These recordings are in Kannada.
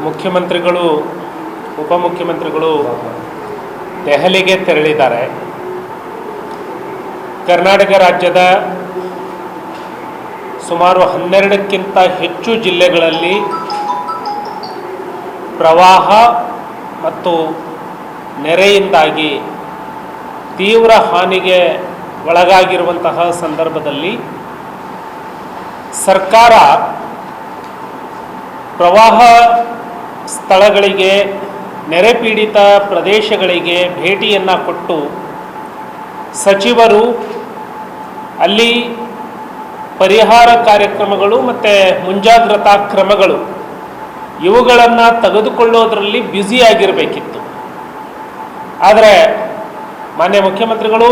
ಮುಖ್ಯಮಂತ್ರಿಗಳು ಉಪಮುಖ್ಯಮಂತ್ರಿಗಳು ದೆಹಲಿಗೆ ತೆರಳಿದ್ದಾರೆ. ಕರ್ನಾಟಕ ರಾಜ್ಯದ ಸುಮಾರು 12ಕ್ಕಿಂತ ಹೆಚ್ಚು ಜಿಲ್ಲೆಗಳಲ್ಲಿ ಪ್ರವಾಹ ಮತ್ತು ನೆರೆಯಿಂದಾಗಿ ತೀವ್ರ ಹಾನಿಗೆ ಒಳಗಾಗಿರುವಂತಹ ಸಂದರ್ಭದಲ್ಲಿ ಸರ್ಕಾರ ಪ್ರವಾಹ ಸ್ಥಳಗಳಿಗೆ, ನೆರೆ ಪೀಡಿತ ಪ್ರದೇಶಗಳಿಗೆ ಭೇಟಿಯನ್ನು ಕೊಟ್ಟು ಸಚಿವರು ಅಲ್ಲಿ ಪರಿಹಾರ ಕಾರ್ಯಕ್ರಮಗಳು ಮತ್ತು ಮುಂಜಾಗ್ರತಾ ಕ್ರಮಗಳು ಇವುಗಳನ್ನು ತೆಗೆದುಕೊಳ್ಳೋದರಲ್ಲಿ ಬ್ಯುಸಿಯಾಗಿರಬೇಕಿತ್ತು. ಆದರೆ ಮಾನ್ಯ ಮುಖ್ಯಮಂತ್ರಿಗಳು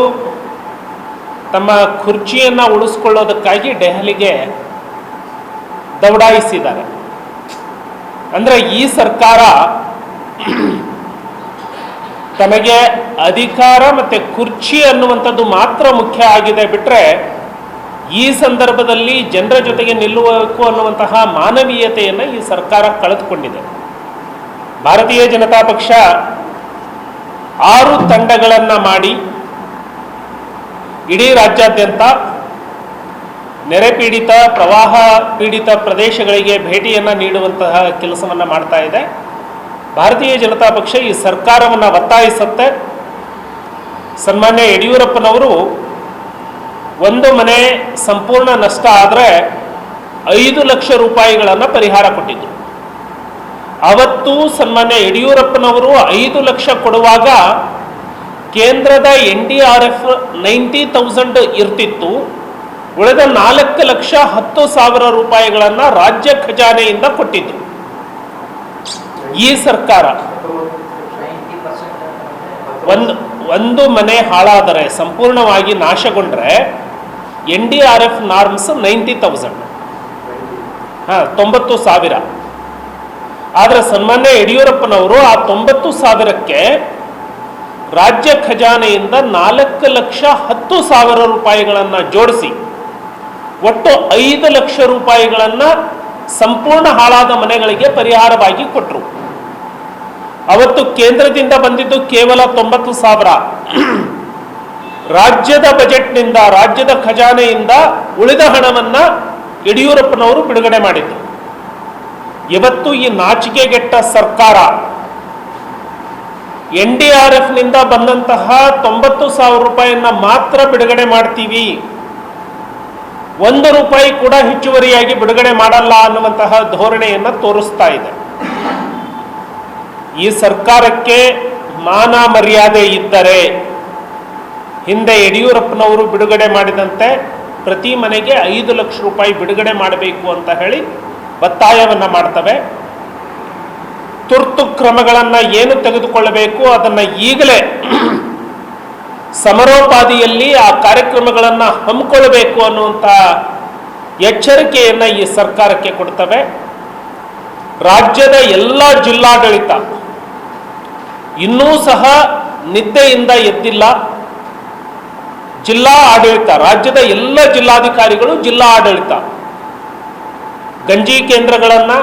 ತಮ್ಮ ಕುರ್ಚಿಯನ್ನು ಉಳಿಸ್ಕೊಳ್ಳೋದಕ್ಕಾಗಿ ದೆಹಲಿಗೆ ದೌಡಾಯಿಸಿದ್ದಾರೆ. ಅಂದರೆ ಈ ಸರ್ಕಾರ ತಮಗೆ ಅಧಿಕಾರ ಮತ್ತು ಕುರ್ಚಿ ಅನ್ನುವಂಥದ್ದು ಮಾತ್ರ ಮುಖ್ಯ ಆಗಿದೆ ಬಿಟ್ಟರೆ ಈ ಸಂದರ್ಭದಲ್ಲಿ ಜನರ ಜೊತೆಗೆ ನಿಲ್ಲುವಬೇಕು ಅನ್ನುವಂತಹ ಮಾನವೀಯತೆಯನ್ನು ಈ ಸರ್ಕಾರ ಕಳೆದುಕೊಂಡಿದೆ. ಭಾರತೀಯ ಜನತಾ ಪಕ್ಷ 6 ತಂಡಗಳನ್ನು ಮಾಡಿ ಇಡೀ ರಾಜ್ಯಾದ್ಯಂತ ನೆರೆ ಪೀಡಿತ, ಪ್ರವಾಹ ಪೀಡಿತ ಪ್ರದೇಶಗಳಿಗೆ ಭೇಟಿಯನ್ನು ನೀಡುವಂತಹ ಕೆಲಸವನ್ನು ಮಾಡ್ತಾ ಇದೆ. ಭಾರತೀಯ ಜನತಾ ಪಕ್ಷ ಈ ಸರ್ಕಾರವನ್ನು ಒತ್ತಾಯಿಸುತ್ತೆ. ಸನ್ಮಾನ್ಯ ಯಡಿಯೂರಪ್ಪನವರು ಒಂದು ಮನೆ ಸಂಪೂರ್ಣ ನಷ್ಟ ಆದರೆ 5 ಲಕ್ಷ ರೂಪಾಯಿಗಳನ್ನು ಪರಿಹಾರ ಕೊಟ್ಟಿದ್ದರು. ಅವತ್ತು ಸನ್ಮಾನ್ಯ ಯಡಿಯೂರಪ್ಪನವರು 5 ಲಕ್ಷ ಕೊಡುವಾಗ ಕೇಂದ್ರದ NDRF 90,000 ಇರ್ತಿತ್ತು. ಉಳಿದ 4,10,000 ರೂಪಾಯಿಗಳನ್ನು ರಾಜ್ಯ ಖಜಾನೆಯಿಂದ ಕೊಟ್ಟಿದ್ದು ಈ ಸರ್ಕಾರ. ಒಂದು ಮನೆ ಹಾಳಾದರೆ, ಸಂಪೂರ್ಣವಾಗಿ ನಾಶಗೊಂಡ್ರೆ NDRF ನಾರ್ಮ್ಸ್ 90,000, 90,000. ಆದರೆ ಸನ್ಮಾನ್ಯ ಯಡಿಯೂರಪ್ಪನವರು ಆ 90,000ಕ್ಕೆ ರಾಜ್ಯ ಖಜಾನೆಯಿಂದ 4,10,000 ರೂಪಾಯಿಗಳನ್ನು ಜೋಡಿಸಿ ಒಟ್ಟು 5 ಲಕ್ಷ ರೂಪಾಯಿಗಳನ್ನು ಸಂಪೂರ್ಣ ಹಾಳಾದ ಮನೆಗಳಿಗೆ ಪರಿಹಾರವಾಗಿ ಕೊಟ್ಟರು. ಅವತ್ತು ಕೇಂದ್ರದಿಂದ ಬಂದಿದ್ದು ಕೇವಲ 90,000. ರಾಜ್ಯದ ಬಜೆಟ್ನಿಂದ, ರಾಜ್ಯದ ಖಜಾನೆಯಿಂದ ಉಳಿದ ಹಣವನ್ನು ಯಡಿಯೂರಪ್ಪನವರು ಬಿಡುಗಡೆ ಮಾಡಿದ್ರು. ಇವತ್ತು ಈ ನಾಚಿಕೆಗೆಟ್ಟ ಸರ್ಕಾರ NDRFನಿಂದ ಬಂದಂತಹ 90,000 ರೂಪಾಯಿಯನ್ನ ಮಾತ್ರ ಬಿಡುಗಡೆ ಮಾಡ್ತೀವಿ, 1 ರೂಪಾಯಿ ಕೂಡ ಹೆಚ್ಚುವರಿಯಾಗಿ ಬಿಡುಗಡೆ ಮಾಡಲ್ಲ ಅನ್ನುವಂತಹ ಧೋರಣೆಯನ್ನು ತೋರಿಸ್ತಾ ಇದೆ. ಈ ಸರ್ಕಾರಕ್ಕೆ ಮಾನ ಮರ್ಯಾದೆ ಇದ್ದರೆ ಹಿಂದೆ ಯಡಿಯೂರಪ್ಪನವರು ಬಿಡುಗಡೆ ಮಾಡಿದಂತೆ ಪ್ರತಿ ಮನೆಗೆ 5 ಲಕ್ಷ ರೂಪಾಯಿ ಬಿಡುಗಡೆ ಮಾಡಬೇಕು ಅಂತ ಹೇಳಿ ಒತ್ತಾಯವನ್ನು ಮಾಡ್ತವೆ. ತುರ್ತು ಕ್ರಮಗಳನ್ನು ಏನು ತೆಗೆದುಕೊಳ್ಳಬೇಕು ಅದನ್ನು ಈಗಲೇ ಸಮರೋಪಾದಿಯಲ್ಲಿ ಆ ಕಾರ್ಯಕ್ರಮಗಳನ್ನು ಹಮ್ಮಿಕೊಳ್ಳಬೇಕು ಅನ್ನುವಂಥ ಎಚ್ಚರಿಕೆಯನ್ನು ಈ ಸರ್ಕಾರಕ್ಕೆ ಕೊಡ್ತವೆ. ರಾಜ್ಯದ ಎಲ್ಲ ಜಿಲ್ಲಾಡಳಿತ ಇನ್ನೂ ಸಹ ನಿದ್ದೆಯಿಂದ ಎದ್ದಿಲ್ಲ. ಜಿಲ್ಲಾ ಆಡಳಿತ, ರಾಜ್ಯದ ಎಲ್ಲ ಜಿಲ್ಲಾಧಿಕಾರಿಗಳು, ಜಿಲ್ಲಾ ಆಡಳಿತ ಗಂಜಿ ಕೇಂದ್ರಗಳನ್ನು,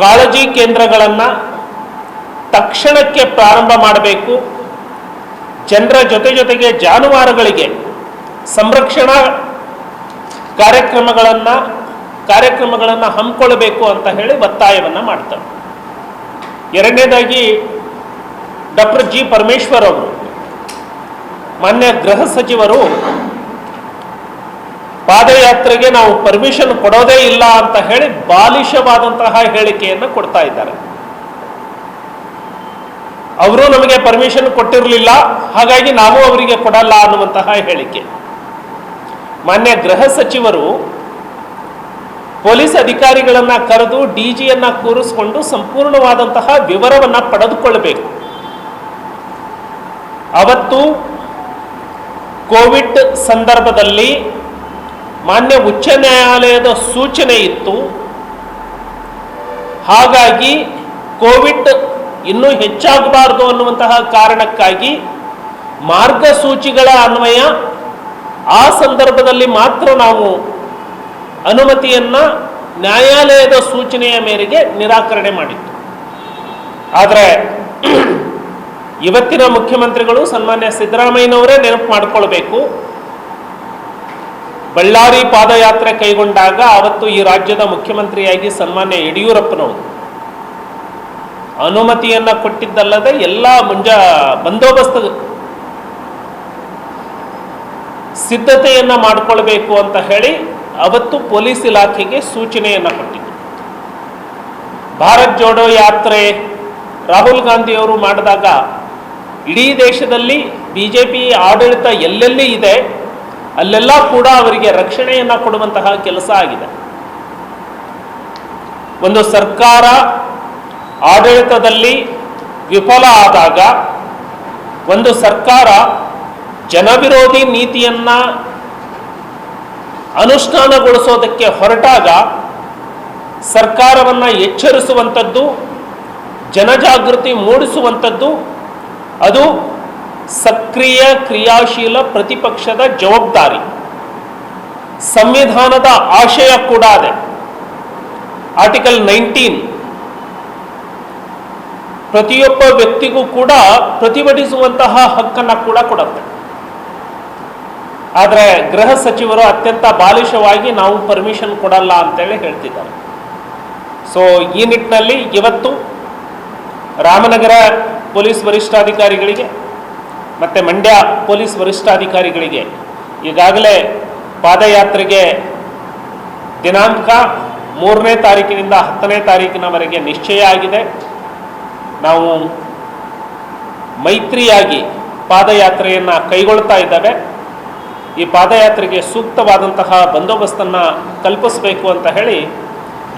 ಕಾಳಜಿ ಕೇಂದ್ರಗಳನ್ನು ತಕ್ಷಣಕ್ಕೆ ಪ್ರಾರಂಭ ಮಾಡಬೇಕು. ಜನರ ಜೊತೆಗೆ ಜಾನುವಾರುಗಳಿಗೆ ಸಂರಕ್ಷಣಾ ಕಾರ್ಯಕ್ರಮಗಳನ್ನು ಹಮ್ಮಿಕೊಳ್ಳಬೇಕು ಅಂತ ಹೇಳಿ ಒತ್ತಾಯವನ್ನು ಮಾಡ್ತಾರೆ. ಎರಡನೇದಾಗಿ ಡಾಕ್ಟರ್ ಜಿ ಪರಮೇಶ್ವರ್ ಅವರು, ಮಾನ್ಯ ಗೃಹ ಸಚಿವರು, ಪಾದಯಾತ್ರೆಗೆ ನಾವು ಪರ್ಮಿಷನ್ ಕೊಡೋದೇ ಇಲ್ಲ ಅಂತ ಹೇಳಿ ಬಾಲಿಶವಾದಂತಹ ಹೇಳಿಕೆಯನ್ನು ಕೊಡ್ತಾ ಇದ್ದಾರೆ. ಅವರು ನಮಗೆ ಪರ್ಮಿಷನ್ ಕೊಟ್ಟಿರಲಿಲ್ಲ, ಹಾಗಾಗಿ ನಾವು ಅವರಿಗೆ ಕೊಡಲ್ಲ ಅನ್ನುವಂತಹ ಹೇಳಿಕೆ. ಮಾನ್ಯ ಗೃಹ ಸಚಿವರು ಪೊಲೀಸ್ ಅಧಿಕಾರಿಗಳನ್ನ ಕರೆದು DGಯನ್ನ ಕೂರಿಸಿಕೊಂಡು ಸಂಪೂರ್ಣವಾದಂತಹ ವಿವರವನ್ನು ಪಡೆದುಕೊಳ್ಳಬೇಕು. ಅವತ್ತು ಕೋವಿಡ್ ಸಂದರ್ಭದಲ್ಲಿ ಮಾನ್ಯ ಉಚ್ಚ ನ್ಯಾಯಾಲಯದ ಸೂಚನೆ ಇತ್ತು. ಹಾಗಾಗಿ ಕೋವಿಡ್ ಇನ್ನೂ ಹೆಚ್ಚಾಗಬಾರದು ಅನ್ನುವಂತಹ ಕಾರಣಕ್ಕಾಗಿ ಮಾರ್ಗಸೂಚಿಗಳ ಅನ್ವಯ ಆ ಸಂದರ್ಭದಲ್ಲಿ ಮಾತ್ರ ನಾವು ಅನುಮತಿಯನ್ನು ನ್ಯಾಯಾಲಯದ ಸೂಚನೆಯ ಮೇರೆಗೆ ನಿರಾಕರಣೆ ಮಾಡಿತ್ತು. ಆದರೆ ಇವತ್ತಿನ ಮುಖ್ಯಮಂತ್ರಿಗಳು ಸನ್ಮಾನ್ಯ ಸಿದ್ದರಾಮಯ್ಯನವರೇ ನೆನಪು ಮಾಡಿಕೊಳ್ಬೇಕು, ಬಳ್ಳಾರಿ ಪಾದಯಾತ್ರೆ ಕೈಗೊಂಡಾಗ ಅವತ್ತು ಈ ರಾಜ್ಯದ ಮುಖ್ಯಮಂತ್ರಿಯಾಗಿ ಸನ್ಮಾನ್ಯ ಯಡಿಯೂರಪ್ಪನವರು ಅನುಮತಿಯನ್ನ ಕೊಟ್ಟಿದ್ದಲ್ಲದೆ ಎಲ್ಲ ಬಂದೋಬಸ್ತ್ ಸಿದ್ಧತೆಯನ್ನ ಮಾಡಿಕೊಳ್ಬೇಕು ಅಂತ ಹೇಳಿ ಅವತ್ತು ಪೊಲೀಸ್ ಇಲಾಖೆಗೆ ಸೂಚನೆಯನ್ನ ಕೊಟ್ಟಿದ್ದು. ಭಾರತ್ ಜೋಡೋ ಯಾತ್ರೆ ರಾಹುಲ್ ಗಾಂಧಿಯವರು ಮಾಡಿದಾಗ ಇಡೀ ದೇಶದಲ್ಲಿ ಬಿಜೆಪಿ ಆಡಳಿತ ಎಲ್ಲೆಲ್ಲಿ ಇದೆ ಅಲ್ಲೆಲ್ಲ ಕೂಡ ಅವರಿಗೆ ರಕ್ಷಣೆಯನ್ನ ಕೊಡುವಂತಹ ಕೆಲಸ ಆಗಿದೆ. ಒಂದು ಸರ್ಕಾರ ಆಡಳಿತದಲ್ಲಿ ವಿಫಲ ಆದಾಗ, ಒಂದು ಸರ್ಕಾರ ಜನವಿರೋಧಿ ನೀತಿಯನ್ನ ಅನುಷ್ಠಾನಗೊಳಿಸೋದಕ್ಕೆ ಹೊರಟಾಗ ಸರ್ಕಾರವನ್ನು ಎಚ್ಚರಿಸುವಂಥದ್ದು, ಜನಜಾಗೃತಿ ಮೂಡಿಸುವಂಥದ್ದು ಅದು ಸಕ್ರಿಯ ಕ್ರಿಯಾಶೀಲ ಪ್ರತಿಪಕ್ಷದ ಜವಾಬ್ದಾರಿ. ಸಂವಿಧಾನದ ಆಶಯ ಕೂಡ ಇದೆ. ಆರ್ಟಿಕಲ್ 19 ಪ್ರತಿಯೊಬ್ಬ ವ್ಯಕ್ತಿಗೂ ಕೂಡ ಪ್ರತಿಭಟಿಸುವಂತಹ ಹಕ್ಕನ್ನು ಕೂಡ ಕೊಡುತ್ತೆ. ಆದರೆ ಗೃಹ ಸಚಿವರು ಅತ್ಯಂತ ಬಾಲಿಶವಾಗಿ ನಾವು ಪರ್ಮಿಷನ್ ಕೊಡಲ್ಲ ಅಂತೇಳಿ ಹೇಳ್ತಿದ್ದಾರೆ. ಸೊ ಈ ನಿಟ್ಟಿನಲ್ಲಿ ಇವತ್ತು ರಾಮನಗರ ಪೊಲೀಸ್ ವರಿಷ್ಠಾಧಿಕಾರಿಗಳಿಗೆ ಮತ್ತು ಮಂಡ್ಯ ಪೊಲೀಸ್ ವರಿಷ್ಠಾಧಿಕಾರಿಗಳಿಗೆ ಈಗಾಗಲೇ ಪಾದಯಾತ್ರೆಗೆ ದಿನಾಂಕ 3ನೇ ತಾರೀಕಿನಿಂದ 10ನೇ ತಾರೀಕಿನವರೆಗೆ ನಿಶ್ಚಯ ಆಗಿದೆ. ನಾವು ಮೈತ್ರಿಯಾಗಿ ಪಾದಯಾತ್ರೆಯನ್ನು ಕೈಗೊಳ್ತಾ ಇದ್ದಾವೆ. ಈ ಪಾದಯಾತ್ರೆಗೆ ಸೂಕ್ತವಾದಂತಹ ಬಂದೋಬಸ್ತನ್ನು ಕಲ್ಪಿಸಬೇಕು ಅಂತ ಹೇಳಿ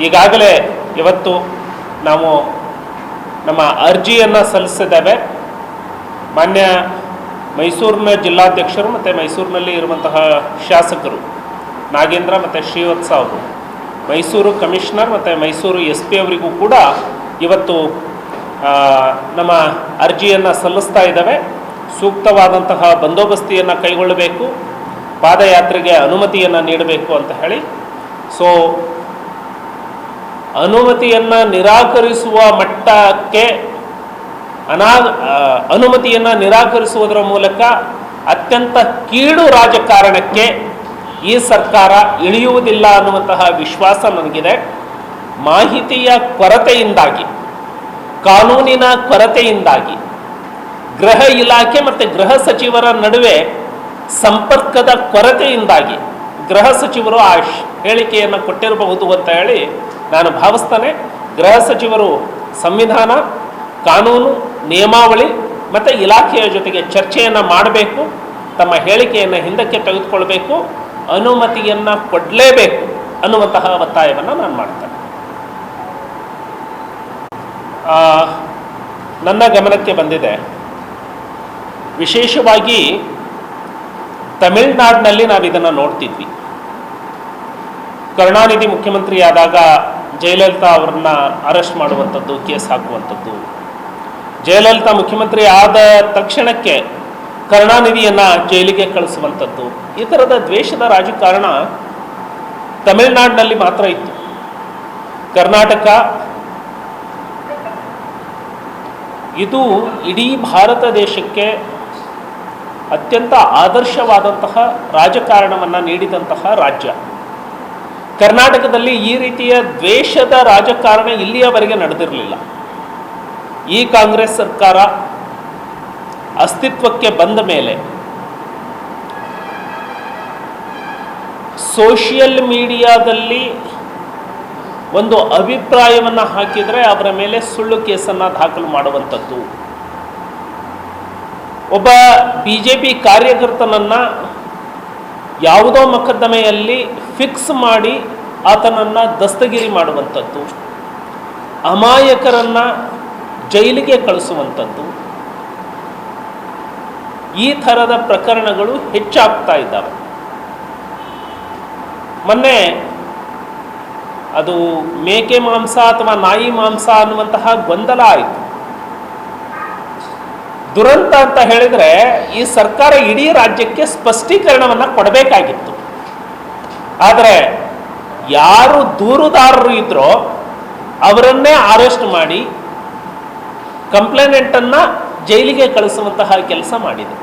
ಈಗಾಗಲೇ ಇವತ್ತು ನಾವು ನಮ್ಮ ಅರ್ಜಿಯನ್ನು ಸಲ್ಲಿಸಿದ್ದೇವೆ. ಮಾನ್ಯ ಮೈಸೂರಿನ ಜಿಲ್ಲಾಧ್ಯಕ್ಷರು ಮತ್ತು ಮೈಸೂರಿನಲ್ಲಿ ಇರುವಂತಹ ಶಾಸಕರು ನಾಗೇಂದ್ರ ಮತ್ತು ಶ್ರೀವತ್ಸ ಅವರು, ಮೈಸೂರು ಕಮಿಷನರ್ ಮತ್ತು ಮೈಸೂರು SP ಅವರಿಗೂ ಕೂಡ ಇವತ್ತು ನಮ್ಮ ಅರ್ಜಿಯನ್ನು ಸಲ್ಲಿಸ್ತಾ ಇದ್ದಾವೆ. ಸೂಕ್ತವಾದಂತಹ ಬಂದೋಬಸ್ತಿಯನ್ನು ಕೈಗೊಳ್ಳಬೇಕು, ಪಾದಯಾತ್ರೆಗೆ ಅನುಮತಿಯನ್ನು ನೀಡಬೇಕು ಅಂತ ಹೇಳಿ. ಸೊ ಅನುಮತಿಯನ್ನು ನಿರಾಕರಿಸುವ ಮಟ್ಟಕ್ಕೆ ಅನುಮತಿಯನ್ನು ನಿರಾಕರಿಸುವುದರ ಮೂಲಕ ಅತ್ಯಂತ ಕೀಳು ರಾಜಕಾರಣಕ್ಕೆ ಈ ಸರ್ಕಾರ ಇಳಿಯುವುದಿಲ್ಲ ಅನ್ನುವಂತಹ ವಿಶ್ವಾಸ ನನಗಿದೆ. ಮಾಹಿತಿಯ ಕೊರತೆಯಿಂದಾಗಿ, ಕಾನೂನಿನ ಕೊರತೆಯಿಂದಾಗಿ, ಗೃಹ ಇಲಾಖೆ ಮತ್ತು ಗೃಹ ಸಚಿವರ ನಡುವೆ ಸಂಪರ್ಕದ ಕೊರತೆಯಿಂದಾಗಿ ಗೃಹ ಸಚಿವರು ಆ ಹೇಳಿಕೆಯನ್ನು ಕೊಟ್ಟಿರಬಹುದು ಅಂತ ಹೇಳಿ ನಾನು ಭಾವಿಸ್ತೇನೆ. ಗೃಹ ಸಚಿವರು ಸಂವಿಧಾನ, ಕಾನೂನು, ನಿಯಮಾವಳಿ ಮತ್ತು ಇಲಾಖೆಯ ಜೊತೆಗೆ ಚರ್ಚೆಯನ್ನು ಮಾಡಬೇಕು, ತಮ್ಮ ಹೇಳಿಕೆಯನ್ನು ಹಿಂದಕ್ಕೆ ತೆಗೆದುಕೊಳ್ಬೇಕು, ಅನುಮತಿಯನ್ನು ಕೊಡಲೇಬೇಕು ಅನ್ನುವಂತಹ ಒತ್ತಾಯವನ್ನು ನಾನು ಮಾಡ್ತೇನೆ. ನನ್ನ ಗಮನಕ್ಕೆ ಬಂದಿದೆ, ವಿಶೇಷವಾಗಿ ತಮಿಳುನಾಡಿನಲ್ಲಿ ನಾವು ಇದನ್ನು ನೋಡ್ತಿದ್ವಿ. ಕರುಣಾನಿಧಿ ಮುಖ್ಯಮಂತ್ರಿಯಾದಾಗ ಜಯಲಲಿತಾ ಅವರನ್ನ ಅರೆಸ್ಟ್ ಮಾಡುವಂಥದ್ದು, ಕೇಸ್ ಹಾಕುವಂಥದ್ದು, ಜಯಲಲಿತಾ ಮುಖ್ಯಮಂತ್ರಿ ಆದ ತಕ್ಷಣಕ್ಕೆ ಕರುಣಾನಿಧಿಯನ್ನು ಜೈಲಿಗೆ ಕಳಿಸುವಂಥದ್ದು, ಈ ಥರದ ದ್ವೇಷದ ರಾಜಕಾರಣ ತಮಿಳುನಾಡಿನಲ್ಲಿ ಮಾತ್ರ ಇತ್ತು. ಕರ್ನಾಟಕ ಇದು ಇಡೀ ಭಾರತ ದೇಶಕ್ಕೆ ಅತ್ಯಂತ ಆದರ್ಶವಾದಂತಹ ರಾಜಕಾರಣವನ್ನು ನೀಡಿದಂತಹ ರಾಜ್ಯ. ಕರ್ನಾಟಕದಲ್ಲಿ ಈ ರೀತಿಯ ದ್ವೇಷದ ರಾಜಕಾರಣ ಇಲ್ಲಿಯವರೆಗೆ ನಡೆದಿರಲಿಲ್ಲ. ಈ ಕಾಂಗ್ರೆಸ್ ಸರ್ಕಾರ ಅಸ್ತಿತ್ವಕ್ಕೆ ಬಂದ ಮೇಲೆ ಸೋಷಿಯಲ್ ಮೀಡಿಯಾದಲ್ಲಿ ಒಂದು ಅಭಿಪ್ರಾಯವನ್ನು ಹಾಕಿದರೆ ಅವರ ಮೇಲೆ ಸುಳ್ಳು ಕೇಸನ್ನು ದಾಖಲು ಮಾಡುವಂಥದ್ದು, ಒಬ್ಬ BJP ಕಾರ್ಯಕರ್ತನನ್ನು ಯಾವುದೋ ಮೊಕದ್ದಮೆಯಲ್ಲಿ ಫಿಕ್ಸ್ ಮಾಡಿ ಆತನನ್ನು ದಸ್ತಗಿರಿ ಮಾಡುವಂಥದ್ದು, ಅಮಾಯಕರನ್ನು ಜೈಲಿಗೆ ಕಳಿಸುವಂಥದ್ದು, ಈ ಥರದ ಪ್ರಕರಣಗಳು ಹೆಚ್ಚಾಗ್ತಾ ಇದ್ದಾವೆ. ಮೊನ್ನೆ ಅದು ಮೇಕೆ ಮಾಂಸ ಅಥವಾ ನಾಯಿ ಮಾಂಸ ಅನ್ನುವಂತಹ ಗೊಂದಲ ಆಯಿತು. ದುರಂತ ಅಂತ ಹೇಳಿದರೆ ಈ ಸರ್ಕಾರ ಇಡೀ ರಾಜ್ಯಕ್ಕೆ ಸ್ಪಷ್ಟೀಕರಣವನ್ನು ಕೊಡಬೇಕಾಗಿತ್ತು. ಆದರೆ ಯಾರು ದೂರುದಾರರು ಇದ್ರೋ ಅವರನ್ನೇ ಅರೆಸ್ಟ್ ಮಾಡಿ ಕಂಪ್ಲೇನೆಂಟನ್ನು ಜೈಲಿಗೆ ಕಳಿಸುವಂತಹ ಕೆಲಸ ಮಾಡಿದೆ.